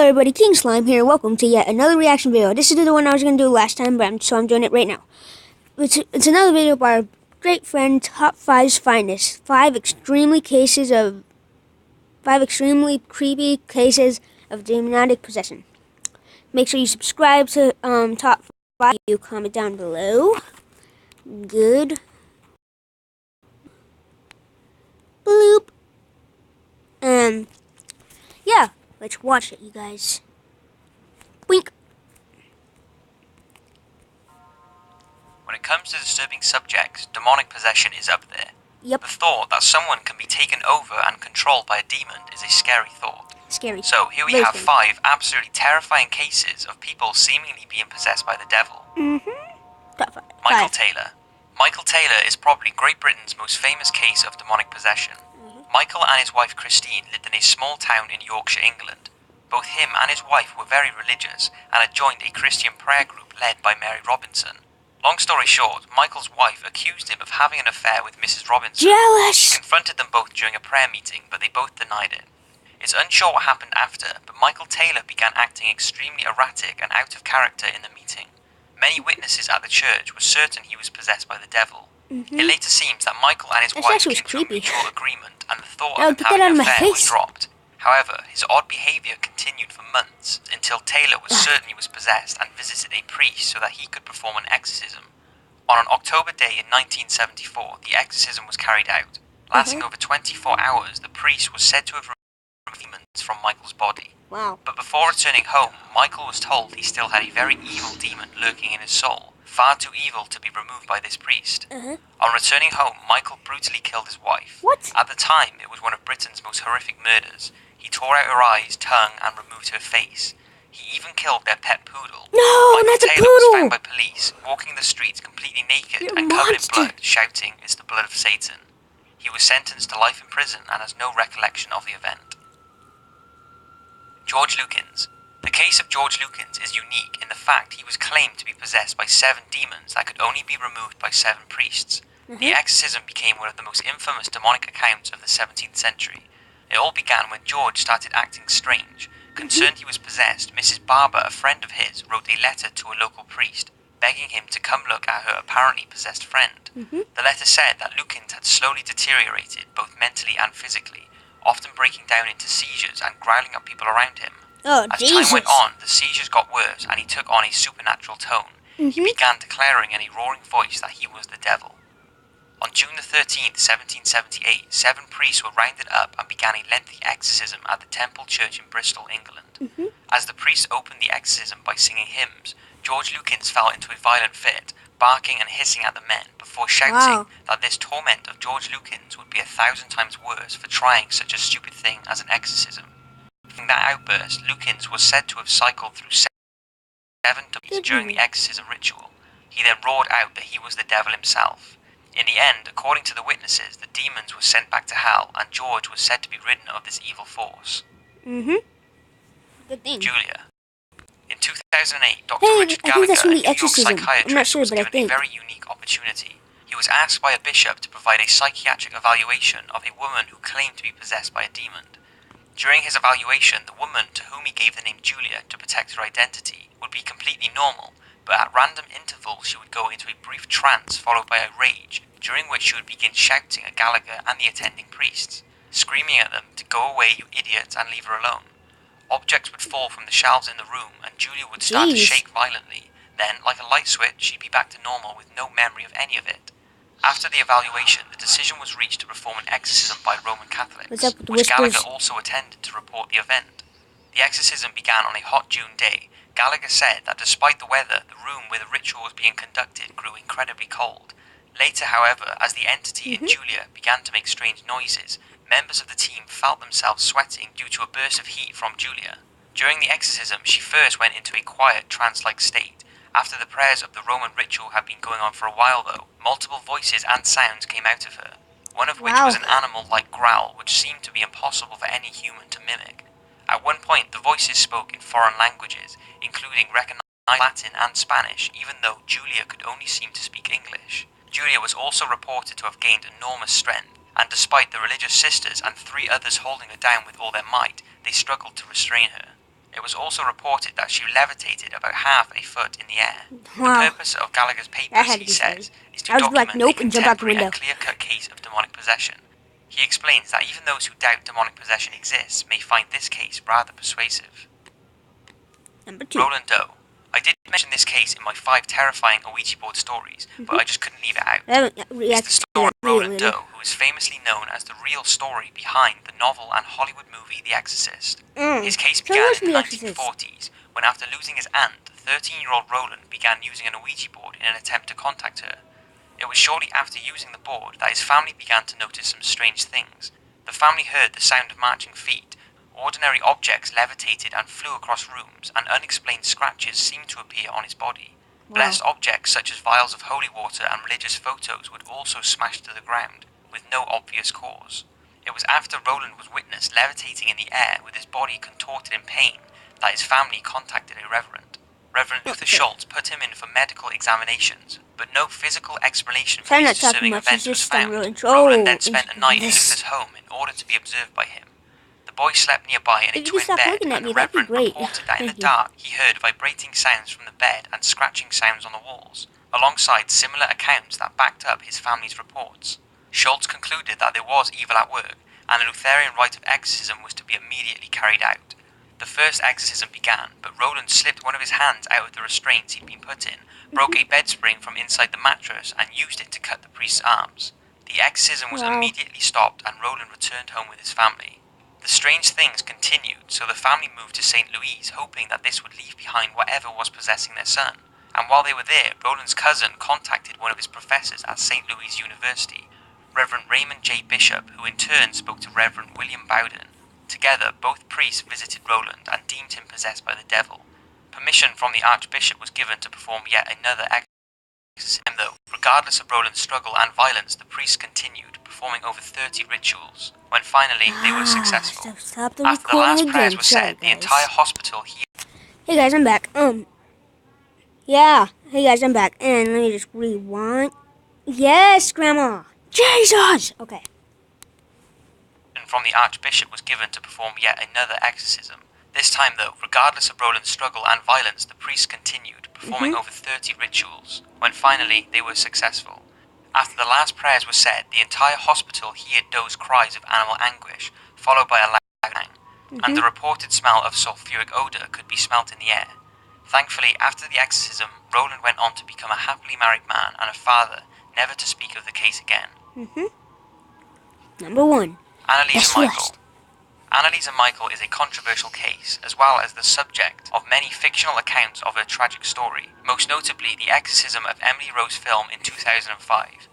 everybody, King Slime here. Welcome to yet another reaction video. This is the one I was going to do last time, but I'm doing it right now. It's another video by our great friend Top 5's Finest. 5 extremely creepy cases of demonic possession. Make sure you subscribe to Top 5. You comment down below. Good. Bloop. Yeah, let's watch it, you guys. Wink. When it comes to disturbing subjects, demonic possession is up there. Yep. The thought that someone can be taken over and controlled by a demon is a scary thought. Scary. So here we have 5 absolutely terrifying cases of people seemingly being possessed by the devil. Top 5. Michael Taylor. Michael Taylor is probably Great Britain's most famous case of demonic possession. Michael and his wife Christine lived in a small town in Yorkshire, England. Both him and his wife were very religious and had joined a Christian prayer group led by Mary Robinson. Long story short, Michael's wife accused him of having an affair with Mrs. Robinson. Jealous! She confronted them both during a prayer meeting, but they both denied it. It's unsure what happened after, but Michael Taylor began acting extremely erratic and out of character in the meeting. Many witnesses at the church were certain he was possessed by the devil. It later seems that Michael and his wife came to a mutual agreement and the thought of him having an affair was dropped. However, his odd behaviour continued for months until Taylor was certain he was possessed and visited a priest so that he could perform an exorcism. On an October day in 1974, the exorcism was carried out. Lasting over 24 hours, the priest was said to have removed demons from Michael's body. Wow. But before returning home, Michael was told he still had a very evil demon lurking in his soul, far too evil to be removed by this priest. On returning home, Michael brutally killed his wife. What? At the time, it was one of Britain's most horrific murders. He tore out her eyes, tongue, and removed her face. He even killed their pet poodle. No, Michael not the Taylor was poodle! found by police, walking the streets completely naked You're and a covered in monster. blood, shouting, "It's the blood of Satan." He was sentenced to life in prison and has no recollection of the event. George Lukins. The case of George Lukins is unique in the fact he was claimed to be possessed by 7 demons that could only be removed by 7 priests. The exorcism became one of the most infamous demonic accounts of the 17th century. It all began when George started acting strange. Concerned he was possessed, Mrs. Barber, a friend of his, wrote a letter to a local priest, begging him to come look at her apparently possessed friend. The letter said that Lukins had slowly deteriorated, both mentally and physically, often breaking down into seizures and growling at people around him. Oh, As Jesus. time went on, the seizures got worse and he took on a supernatural tone. He began declaring in a roaring voice that he was the devil. On June the 13th, 1778, 7 priests were rounded up and began a lengthy exorcism at the Temple Church in Bristol, England. As the priests opened the exorcism by singing hymns, George Lukins fell into a violent fit, barking and hissing at the men before shouting that this torment of George Lukins would be 1,000 times worse for trying such a stupid thing as an exorcism. In that outburst, Lukins was said to have cycled through 7 demons during the exorcism ritual. He then roared out that he was the devil himself. In the end, according to the witnesses, the demons were sent back to hell and George was said to be ridden of this evil force. Good thing. Julia. In 2008, Dr. Hey, Richard I think Gallagher, that's a from New The York Exorcism. I'm not psychiatrist, sure, was but I given a think. very unique opportunity. He was asked by a bishop to provide a psychiatric evaluation of a woman who claimed to be possessed by a demon. During his evaluation, the woman, to whom he gave the name Julia to protect her identity, would be completely normal, but at random intervals she would go into a brief trance followed by a rage, during which she would begin shouting at Gallagher and the attending priests, screaming at them to go away, you idiots, and leave her alone. Objects would fall from the shelves in the room and Julia would start to shake violently. Then, like a light switch, she'd be back to normal with no memory of any of it. After the evaluation, the decision was reached to perform an exorcism by Roman Catholics, What's up with which whispers? Gallagher also attended to report the event. The exorcism began on a hot June day. Gallagher said that despite the weather, the room where the ritual was being conducted grew incredibly cold. Later, however, as the entity in Julia began to make strange noises, members of the team felt themselves sweating due to a burst of heat from Julia. During the exorcism, she first went into a quiet, trance-like state. After the prayers of the Roman ritual had been going on for a while though, multiple voices and sounds came out of her, one of which was an animal-like growl which seemed to be impossible for any human to mimic. At one point, the voices spoke in foreign languages, including recognized Latin and Spanish, even though Julia could only seem to speak English. Julia was also reported to have gained enormous strength, and despite the religious sisters and 3 others holding her down with all their might, they struggled to restrain her. It was also reported that she levitated about half a foot in the air. Wow. The purpose of Gallagher's That papers, had to he be says, scary. is to I was like, document nope, a and jump out the contemporary and window. clear-cut case of demonic possession. He explains that even those who doubt demonic possession exists may find this case rather persuasive. Number 2. Roland Doe. I did mention this case in my 5 terrifying Ouija board stories, but I just couldn't leave it out. I haven't It's reacted the to story that of Roland video. Doe, who is famously known as the real story behind the novel and Hollywood movie The Exorcist. His case So began what's in the The Exorcist? 1940s, when after losing his aunt, 13-year-old Roland began using an Ouija board in an attempt to contact her. It was shortly after using the board that his family began to notice some strange things. The family heard the sound of marching feet, ordinary objects levitated and flew across rooms, and unexplained scratches seemed to appear on his body. Wow. Blessed objects such as vials of holy water and religious photos would also smash to the ground, with no obvious cause. It was after Roland was witnessed levitating in the air with his body contorted in pain that his family contacted a reverend. Reverend Luther Schultz put him in for medical examinations, but no physical explanation for Try not these to talk disturbing much, events it's was just found. Roland. Roland then spent a night in this. Luther's home in order to be observed by him. The boy slept nearby in a If you could twin stop bed, looking at and me, the that'd be reverend great. reported that in the Thank you. dark he heard vibrating sounds from the bed and scratching sounds on the walls, alongside similar accounts that backed up his family's reports. Schultz concluded that there was evil at work, and a Lutheran rite of exorcism was to be immediately carried out. The first exorcism began, but Roland slipped one of his hands out of the restraints he'd been put in, broke a bed spring from inside the mattress, and used it to cut the priest's arms. The exorcism was Wow. immediately stopped, and Roland returned home with his family. The strange things continued, so the family moved to St. Louis, hoping that this would leave behind whatever was possessing their son. And while they were there, Roland's cousin contacted one of his professors at St. Louis University, Reverend Raymond J. Bishop, who in turn spoke to Reverend William Bowden. Together, both priests visited Roland and deemed him possessed by the devil. Permission from the Archbishop was given to perform yet another exorcism, though, regardless of Roland's struggle and violence, the priests continued, performing over 30 rituals. When finally they were successful. So stop the After the last recording prayers again. were Sorry, said, the guys. entire hospital healed. Hey guys, I'm back. Yeah. Hey guys, I'm back. And let me just rewind. Yes, Grandma. Jesus. Okay. From the Archbishop was given to perform yet another exorcism. This time, though, regardless of Roland's struggle and violence, the priests continued, performing over 30 rituals. When finally they were successful. After the last prayers were said, the entire hospital heard Doe's cries of animal anguish, followed by a loud bang, and the reported smell of sulfuric odour could be smelt in the air. Thankfully, after the exorcism, Roland went on to become a happily married man and a father, never to speak of the case again. Number 1. Annalisa Yes, Michael. yes. Annalisa Michael is a controversial case, as well as the subject of many fictional accounts of her tragic story, most notably the exorcism of Emily Rose film in 2005.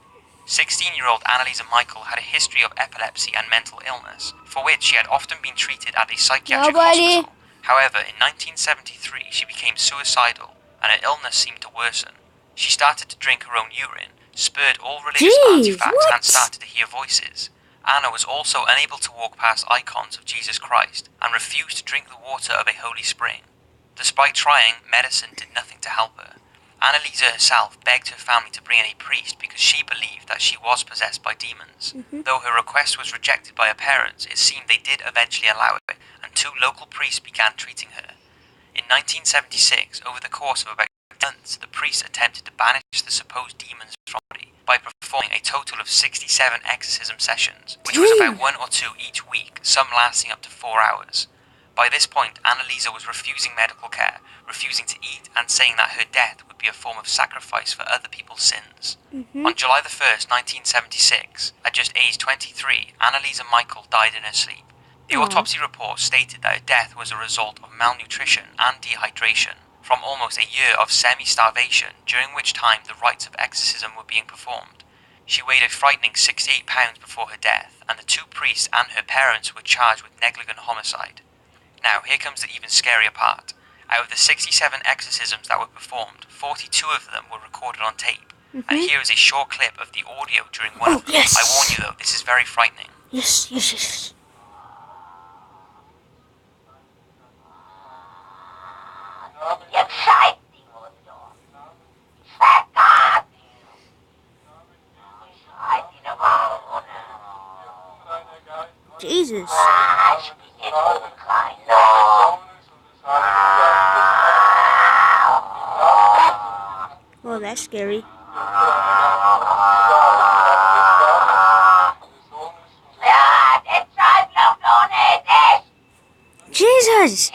16-year-old Annalisa Michael had a history of epilepsy and mental illness, for which she had often been treated at a psychiatric Nobody. hospital. However, in 1973, she became suicidal, and her illness seemed to worsen. She started to drink her own urine, spurred all religious Jeez, artifacts, what? and started to hear voices. Anna was also unable to walk past icons of Jesus Christ and refused to drink the water of a holy spring. Despite trying, medicine did nothing to help her. Annalisa herself begged her family to bring in a priest because she believed that she was possessed by demons. Though her request was rejected by her parents, it seemed they did eventually allow it, and 2 local priests began treating her. In 1976, over the course of about months, the priests attempted to banish the supposed demons from her body by performing a total of 67 exorcism sessions, which was about 1 or 2 each week, some lasting up to 4 hours. By this point, Annalisa was refusing medical care, refusing to eat, and saying that her death would be a form of sacrifice for other people's sins. On July the 1st, 1976, at just age 23, Annalisa Michael died in her sleep. The autopsy report stated that her death was a result of malnutrition and dehydration from almost a year of semi-starvation, during which time the rites of exorcism were being performed. She weighed a frightening 68 pounds before her death, and the 2 priests and her parents were charged with negligent homicide. Now, here comes the even scarier part. Out of the 67 exorcisms that were performed, 42 of them were recorded on tape. And here is a short clip of the audio during one of them. yes. I warn you though, this is very frightening. Yes. Jesus. that's scary. Jesus!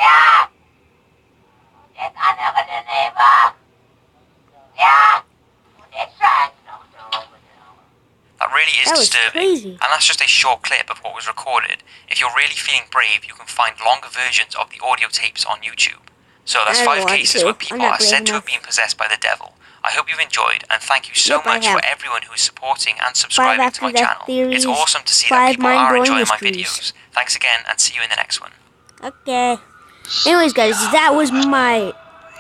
That really is That was disturbing, crazy. and that's just a short clip of what was recorded. If you're really feeling brave, you can find longer versions of the audio tapes on YouTube. So that's I 5 want cases to. where I'm people not are brave said to enough. have been possessed by the devil. I hope you've enjoyed, and thank you so Yep, I much for have. everyone who is supporting and 5 subscribing to my after-death channel. theories, It's awesome to see 5 that people are mind-blowing enjoying my mysteries. videos. Thanks again, and see you in the next one. Okay. Anyways, guys, that was my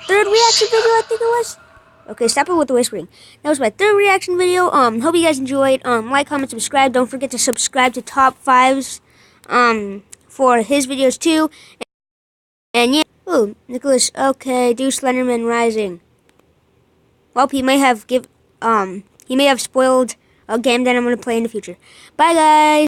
3rd reaction video, I think it was. Okay, stop it with the whispering. That was my 3rd reaction video. Hope you guys enjoyed. Like, comment, subscribe. Don't forget to subscribe to Top 5s, for his videos too. And yeah. Ooh, Nicholas. Okay, do Slenderman Rising. Well, he may have spoiled a game that I'm gonna play in the future. Bye, guys.